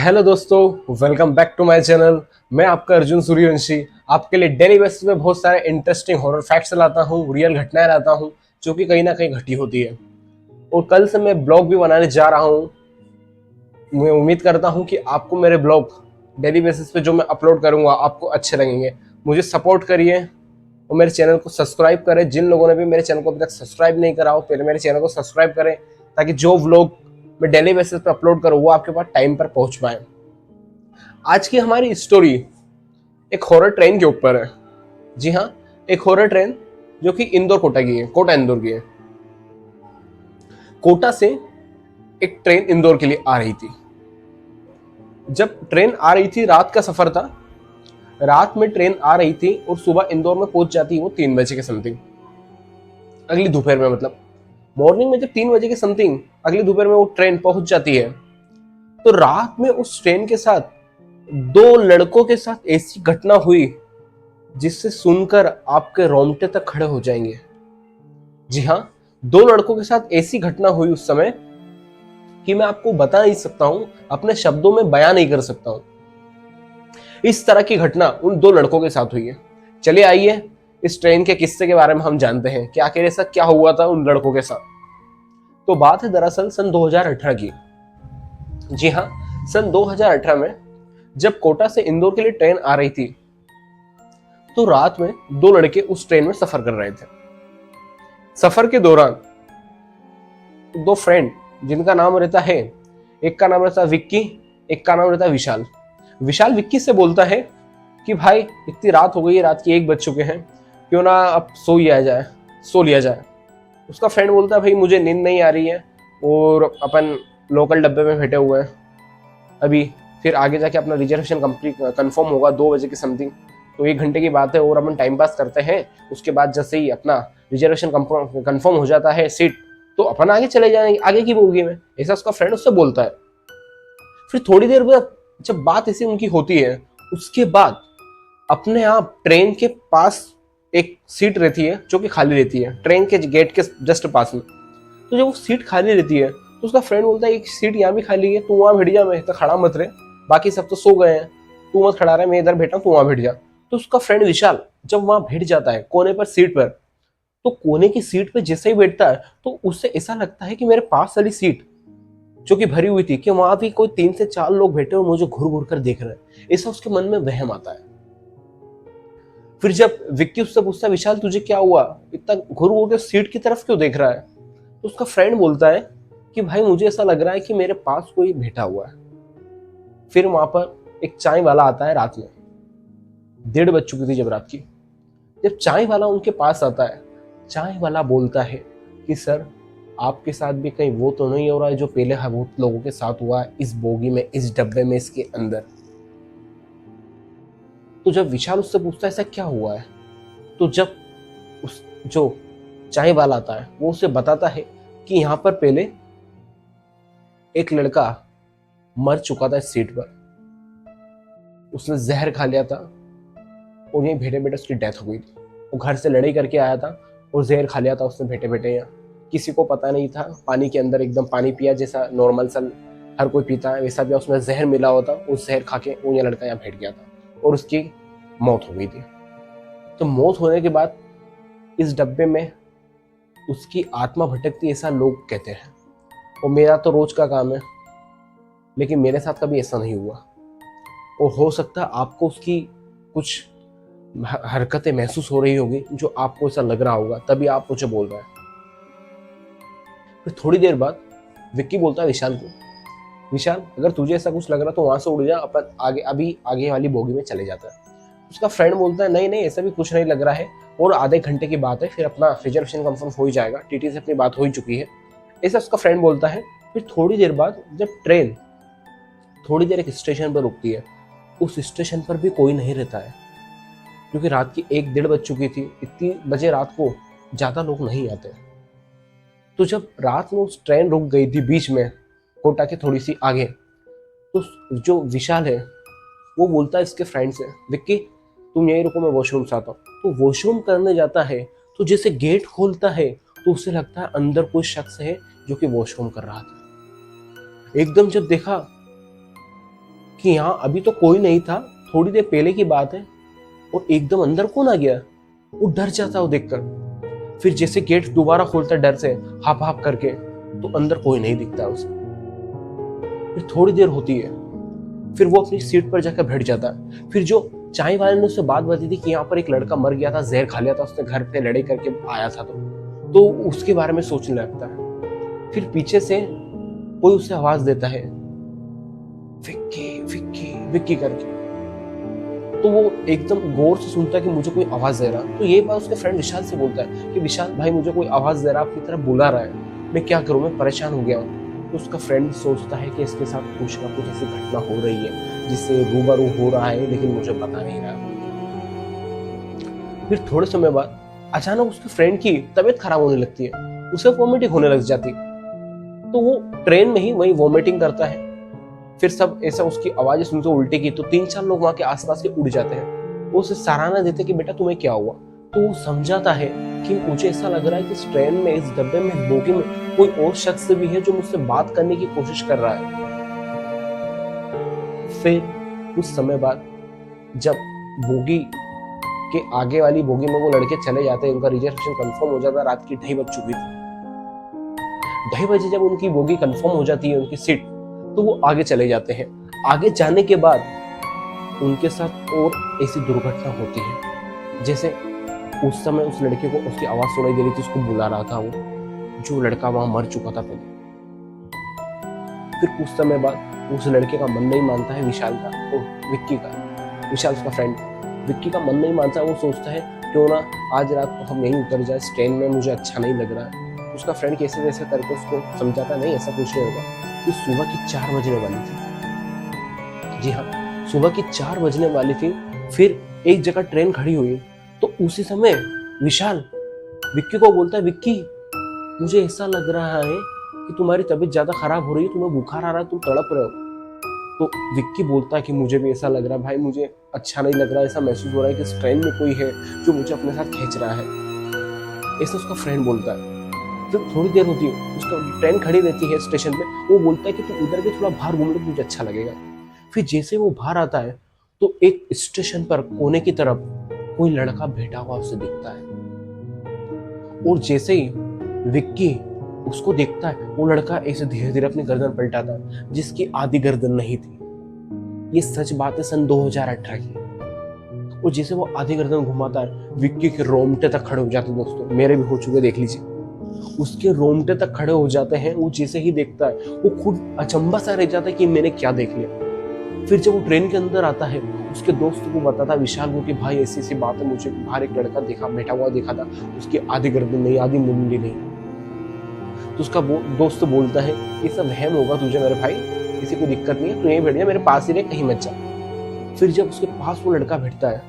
Hello दोस्तों, welcome back to my channel. मैं आपका अर्जुन सूर्यवंशी आपके लिए डेली बेसिस पे बहुत सारे इंटरेस्टिंग हॉरर फैक्ट्स लाता हूँ, रियल घटनाएं लाता हूँ जो कि कहीं ना कहीं घटी होती है। और कल से मैं ब्लॉग भी बनाने जा रहा हूँ। मैं उम्मीद करता हूँ कि आपको मेरे ब्लॉग डेली बेसिस पे जो मैं अपलोड करूँगा आपको अच्छे लगेंगे। मुझे सपोर्ट करिए और मेरे चैनल को सब्सक्राइब करें। जिन लोगों ने भी मेरे चैनल को अभी तक सब्सक्राइब नहीं करा हो, पहले मेरे चैनल को सब्सक्राइब करें ताकि जो व्लॉग मैं डेली बेसिस पे अपलोड करूँ वो आपके पास टाइम पर पहुंच पाए। आज की हमारी स्टोरी एक हॉरर ट्रेन के ऊपर है। जी हाँ, एक हॉरर ट्रेन जो कि इंदौर कोटा की है, कोटा इंदौर की है। कोटा से एक ट्रेन इंदौर के लिए आ रही थी। जब ट्रेन आ रही थी, रात का सफर था। रात में ट्रेन आ रही थी और सुबह इंदौर में पहुंच जाती है वो 3 बजे के समथिंग, अगली दोपहर में। मतलब मॉर्निंग में जब 3 बजे के समथिंग अगली दोपहर में वो ट्रेन पहुंच जाती है, तो रात में उस ट्रेन के साथ दो लड़कों के साथ ऐसी घटना हुई जिससे सुनकर आपके रोंगटे तक खड़े हो जाएंगे। जी हाँ, दो लड़कों के साथ ऐसी घटना हुई उस समय कि मैं आपको बता नहीं सकता हूं, अपने शब्दों में बयान नहीं कर सकता हूं। इस तरह की घटना उन दो लड़कों के साथ हुई है। चलिए आइए इस ट्रेन के किस्से के बारे में हम जानते हैं कि आखिर ऐसा क्या हुआ था उन लड़कों के साथ। तो बात है दरअसल सन 2018 की। जी हाँ, सन 2018 में जब कोटा से इंदौर के लिए ट्रेन आ रही थी, तो रात में दो लड़के उस ट्रेन में सफर कर रहे थे। सफर के दौरान दो फ्रेंड जिनका नाम रहता है, एक का नाम रहता है विक्की, एक का नाम रहता है विशाल। विशाल विक्की से बोलता है कि भाई इतनी रात हो गई है, रात के 1 बज चुके हैं, क्यों ना अब सो लिया जाए। उसका फ्रेंड बोलता है भाई मुझे नींद नहीं आ रही है और अपन लोकल डब्बे में बैठे हुए हैं अभी, फिर आगे जाके अपना रिजर्वेशन कंप्लीट कंफर्म होगा 2 बजे के समथिंग, तो 1 घंटे की बात है और अपन टाइम पास करते हैं। उसके बाद जैसे ही अपना रिजर्वेशन कंफर्म हो जाता है सीट, तो अपन आगे चले जाएंगे आगे की बोगी में, ऐसा उसका फ्रेंड उससे बोलता है। फिर थोड़ी देर बाद जब बात ऐसी उनकी होती है, उसके बाद अपने आप ट्रेन के पास एक सीट रहती है जो कि खाली रहती है, ट्रेन के गेट के जस्ट पास में। तो जब वो सीट खाली रहती है तो उसका फ्रेंड बोलता है एक सीट यहाँ भी खाली है, तू वहां बैठ जा, मैं तो खड़ा मत रहे, बाकी सब तो सो गए हैं, तू मत खड़ा रहे, मैं इधर बैठा हूं, तू वहां बैठ जा। तो उसका फ्रेंड विशाल जब वहां बैठ जाता है कोने पर सीट पर, तो कोने की सीट पे जैसे ही बैठता है तो उससे ऐसा लगता है कि मेरे पास वाली सीट जो कि भरी हुई थी, कि वहां भी कोई 3 से 4 लोग बैठे और मुझे घूर घूर कर देख रहे हैं, ऐसा उसके मन में वहम आता है। फिर जब विक्की उससे पूछता है विशाल तुझे क्या हुआ, इतना घूर घूर के सीट की तरफ क्यों देख रहा है, तो उसका फ्रेंड बोलता है कि भाई मुझे ऐसा लग रहा है कि मेरे पास कोई बैठा हुआ है। फिर वहां पर एक चाय वाला आता है, रात में 1:30 बज चुकी थी जब रात की। जब चाय वाला उनके पास आता है, चाय वाला बोलता है कि सर आपके साथ भी कहीं वो तो नहीं हो रहा है जो पहले बहुत लोगों के साथ हुआ है इस बोगी में, इस डब्बे में, इसके अंदर। तो जब विशाल उससे पूछता है ऐसा क्या हुआ है, तो जब उस जो चाय वाला आता है वो उसे बताता है कि यहाँ पर पहले एक लड़का मर चुका था इस सीट पर, उसने जहर खा लिया था और यहीं बैठे बैठे उसकी डेथ हो गई थी। वो घर से लड़ाई करके आया था और जहर खा लिया था उसने बैठे बैठे यहाँ, किसी को पता नहीं था। पानी के अंदर एकदम पानी पिया जैसा नॉर्मल सा हर कोई पीता है वैसा पिया, उसमें जहर मिला होता, उस जहर खा के वो ये लड़का यहाँ बैठ गया था और उसकी मौत हो गई थी। तो मौत होने के बाद इस डब्बे में उसकी आत्मा भटकती, ऐसा लोग कहते हैं। और मेरा तो रोज का काम है, लेकिन मेरे साथ कभी ऐसा नहीं हुआ। और हो सकता है आपको उसकी कुछ हरकतें महसूस हो रही होगी जो आपको ऐसा लग रहा होगा, तभी आप मुझे बोल रहे हैं। फिर थोड़ी देर बाद विक्की बोलता है विशाल को, विशाल अगर तुझे ऐसा कुछ लग रहा तो वहां से उड़ जा, अपन आगे अभी आगे वाली बोगी में चले जाता है। उसका फ्रेंड बोलता है नहीं नहीं ऐसा भी कुछ नहीं लग रहा है, और आधे घंटे की बात है, फिर अपना रिजर्वेशन कंफर्म हो ही जाएगा, टीटी से अपनी बात हो ही चुकी है, ऐसा उसका फ्रेंड बोलता है। फिर थोड़ी देर बाद जब ट्रेन थोड़ी देर एक स्टेशन पर रुकती है, उस स्टेशन पर भी कोई नहीं रहता है, क्योंकि रात की 1-1:30 बज चुकी थी, इतनी बजे रात को ज्यादा लोग नहीं आते। तो जब रात में उस ट्रेन रुक गई थी बीच में कोटा के थोड़ी सी आगे, तो जो विशाल है वो बोलता है इसके फ्रेंड से विक्की तुम यहीं रुको, मैं वॉशरूम से आता हूँ। तो वॉशरूम करने जाता है, तो जैसे गेट खोलता है तो उसे लगता है अंदर कोई शख्स है जो कि वॉशरूम कर रहा था। एकदम जब देखा कि यहाँ अभी तो कोई नहीं था, थोड़ी देर पहले की बात है, और एकदम अंदर कौन आ गया। वो डर जाता है वो देखकर। फिर जैसे गेट दोबारा खोलता है डर से हाप हाप करके, तो अंदर कोई नहीं दिखता है उसे। फिर थोड़ी देर होती है, फिर वो अपनी सीट पर जाकर बैठ जाता है। फिर जो चाय वाले ने उससे बात बताई थी कि यहाँ पर एक लड़का मर गया था, जहर खा लिया था उसने, घर पे लड़ाई करके आया था, तो उसके बारे में सोचने लगता है। फिर पीछे से कोई उसे आवाज देता है, विक्की विक्की विक्की करके। तो वो एकदम गौर से सुनता है कि मुझे कोई आवाज दे रहा। तो ये बात उसके फ्रेंड विशाल से बोलता है कि विशाल भाई, मुझे कोई आवाज दे रहा, अपनी तरफ बुला रहा है, मैं क्या करूं, मैं परेशान हो गया हूँ। तो उसका फ्रेंड सोचता है कि इसके साथ कुछ ना कुछ ऐसी घटना हो रही है जिससे रूबरू हो रहा है, लेकिन मुझे बता नहीं रहा। फिर थोड़े समय बाद अचानक उसके फ्रेंड की तबीयत खराब होने लगती है, उसे वॉमिटिंग होने लग जाती। तो वो ट्रेन में ही वही वॉमिटिंग करता है। फिर सब ऐसा उसकी आवाजें सुनते उल्टे की, तो 3-4 लोग वहां के आसपास के उड़ जाते हैं। वो उसे सराहना देते कि बेटा तुम्हें क्या हुआ। तो वो समझाता है कि मुझे ऐसा लग रहा है कि इस ट्रेन में, इस डब्बे में, इस बोगी में कोई और शख्स भी है जो मुझसे बात करने की कोशिश कर रहा है। फिर कुछ समय बाद जब बोगी के आगे वाली बोगी में वो लड़के चले जाते हैं, उनका रिजर्वेशन कंफर्म हो जाता है, रात की 2:30 बज चुकी थी। 2:30 बजे जब उनकी बोगी कंफर्म हो जाती है, उनकी सीट, तो वो आगे चले जाते हैं। आगे जाने के बाद उनके साथ और ऐसी दुर्घटना होती है, जैसे उस समय उस लड़के को उसकी आवाज सुनाई दे रही थी, उसको बुला रहा था वो, जो लड़का वहां मर चुका था पहले। फिर कुछ समय बाद उस लड़के का मन नहीं मानता है, विशाल का और विक्की का, विशाल उसका फ्रेंड, विक्की का मन नहीं मानता। वो सोचता है क्यों ना आज रात को हम यहीं उतर जाए, इस ट्रेन में मुझे अच्छा नहीं लग रहा है। उसका फ्रेंड कैसे वैसे करके उसको समझाता नहीं, ऐसा कुछ नहीं होगा। कि सुबह की 4 बजने वाली थी, जी हाँ, सुबह की 4 बजने वाली थी। फिर एक जगह ट्रेन खड़ी हुई, तो उसी समय विशाल विक्की को बोलता है, विक्की मुझे ऐसा लग रहा है कि तुम्हारी तबीयत ज्यादा खराब हो रही है, तुम्हें बुखार आ रहा है, तुम तड़प रहे हो। तो विक्की बोलता है कि मुझे भी ऐसा लग रहा है भाई, मुझे अच्छा नहीं लग रहा है, ऐसा महसूस हो रहा है कि इस ट्रेन में कोई है जो मुझे अपने साथ खींच रहा है, ऐसा उसका फ्रेंड बोलता है। फिर थोड़ी देर होती है, उसका ट्रेन खड़ी रहती है स्टेशन पे, वो बोलता है कि तू उधर के थोड़ा बाहर घूम ले, तुझे अच्छा लगेगा। फिर जैसे वो बाहर आता है, तो एक स्टेशन पर कोने की तरफ कोई लड़का बैठा हुआ उसे दिखता है। और जैसे ही विक्की उसको देखता है, वो लड़का ऐसे धीरे धीरे अपनी गर्दन पलटाता है, जिसकी आधी गर्दन नहीं थी। ये सच बात है, सन 2018 की। और जैसे वो आधी गर्दन घुमाता है, विक्की के रोंगटे तक खड़े हो जाते हैं। दोस्तों मेरे भी हो चुके, देख लीजिए, उसके रोंगटे तक खड़े हो जाते हैं। वो जैसे ही देखता है, वो खुद अचंभा सा रह जाता है कि मैंने क्या देख लिया। फिर जब वो ट्रेन के अंदर आता है, उसके दोस्त को बताता है, विशाल को, कि भाई ऐसी ऐसी बात है, मुझे बाहर एक लड़का देखा, बैठा हुआ देखा था, उसकी आधी गर्दन नहीं, आधी मुंडी नहीं। तो उसका दोस्त बोलता है, ये सब वहम होगा तुझे मेरे भाई, किसी को दिक्कत नहीं है, तू यहीं बैठ जा, मेरे पास ही रह, कहीं मत जा। फिर जब उसके पास वो लड़का बैठता है,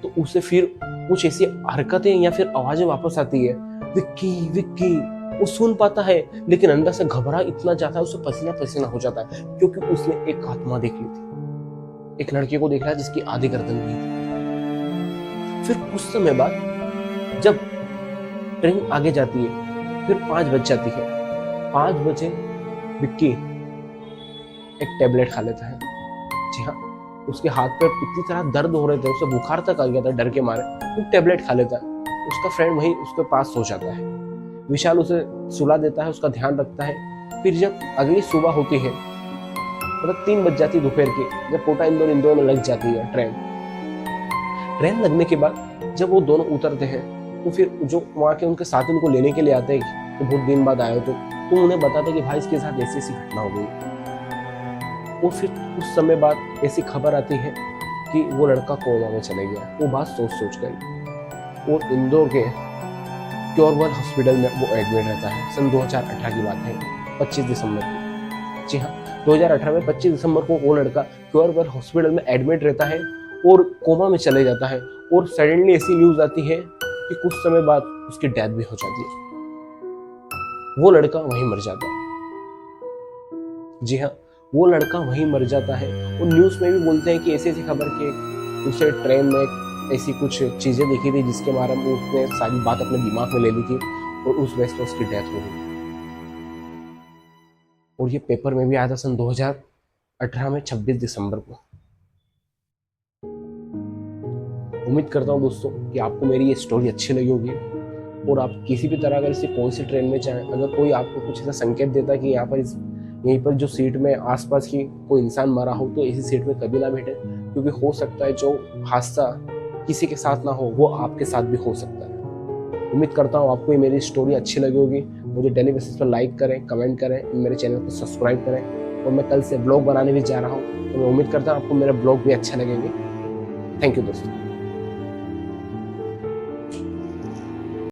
तो उसे फिर कुछ ऐसी हरकतें या फिर आवाजें वापस आती है, विक्की विक्की। वो सुन पाता है, लेकिन अंदर से घबरा इतना जाता है, उसे पसीना पसीना हो जाता है, क्योंकि उसने एक आत्मा देख ली थी, एक लड़के को देख रहा है जिसकी आधी गर्दन नहीं थी। फिर कुछ समय बाद जब ट्रेन आगे जाती है, फिर 5 बज जाती है। 5 बजे विक्की एक टेबलेट खा लेता है। जी हाँ, उसके हाथ पे इतनी तरह दर्द हो रहे थे, उसे बुखार तक आ गया था डर के मारे, वो टेबलेट खा लेता है। उसका फ्रेंड वहीं उसके पास सो जाता है। विशाल उसे सुला देता है, उसका ध्यान रखता है। फिर जब अगली सुबह होती है, मतलब 3 बज जाती दोपहर की, जब कोटा इंदौर में लग जाती है ट्रेन लगने के बाद जब वो दोनों उतरते हैं, तो फिर जो वहाँ के उनके साथी उनको लेने के लिए आते हैं, तो बहुत दिन बाद आए हो, तो उन्हें बताते कि भाई इसके साथ ऐसी ऐसी घटना हो गई। और फिर कुछ समय बाद ऐसी खबर आती है कि वो लड़का कोमा में चले गया। वो बात सोच सोच गई, और इंदौर के क्योरवर हॉस्पिटल में वो एडमिट रहता है। सन 2018 की बात है, 25 दिसंबर की। जी हाँ, 2018 में 25 दिसंबर को वो लड़का क्योरवर हॉस्पिटल में एडमिट रहता है और कोमा में चले जाता है। और सडनली ऐसी न्यूज आती है कि कुछ समय बाद उसकी डेथ भी हो जाती है। वो लड़का वहीं मर जाता है। जी हाँ, वो लड़का वहीं मर जाता है। और न्यूज में भी बोलते हैं कि ऐसी ऐसी खबर कि उसे ट्रेन में ऐसी कुछ चीजें दिखी थी जिसके बारे में उसने सारी बात अपने दिमाग में ले ली थी, और उस वजह से उसकी डेथ हो गई। और ये पेपर में भी आया था सन 2018 18 में 26 दिसंबर को। उम्मीद करता हूँ दोस्तों कि आपको मेरी ये स्टोरी अच्छी लगी होगी, और आप किसी भी तरह अगर इसे कोई सी ट्रेन में चाहें, अगर कोई आपको कुछ ऐसा संकेत देता है कि यहाँ पर यहीं पर जो सीट में आसपास की कोई इंसान मरा हो, तो इसी सीट में कभी ना बैठे, क्योंकि हो सकता है जो हादसा किसी के साथ ना हो वो आपके साथ भी हो सकता है। उम्मीद करता हूँ आपको ये मेरी स्टोरी अच्छी लगी होगी। मुझे डेली बेसिस पर लाइक करें, कमेंट करें, मेरे चैनल को सब्सक्राइब करें, और मैं कल से ब्लॉग बनाने भी जा रहा हूँ, तो मैं उम्मीद करता हूँ आपको मेरे ब्लॉग भी अच्छे लगेंगे। थैंक यू दोस्तों।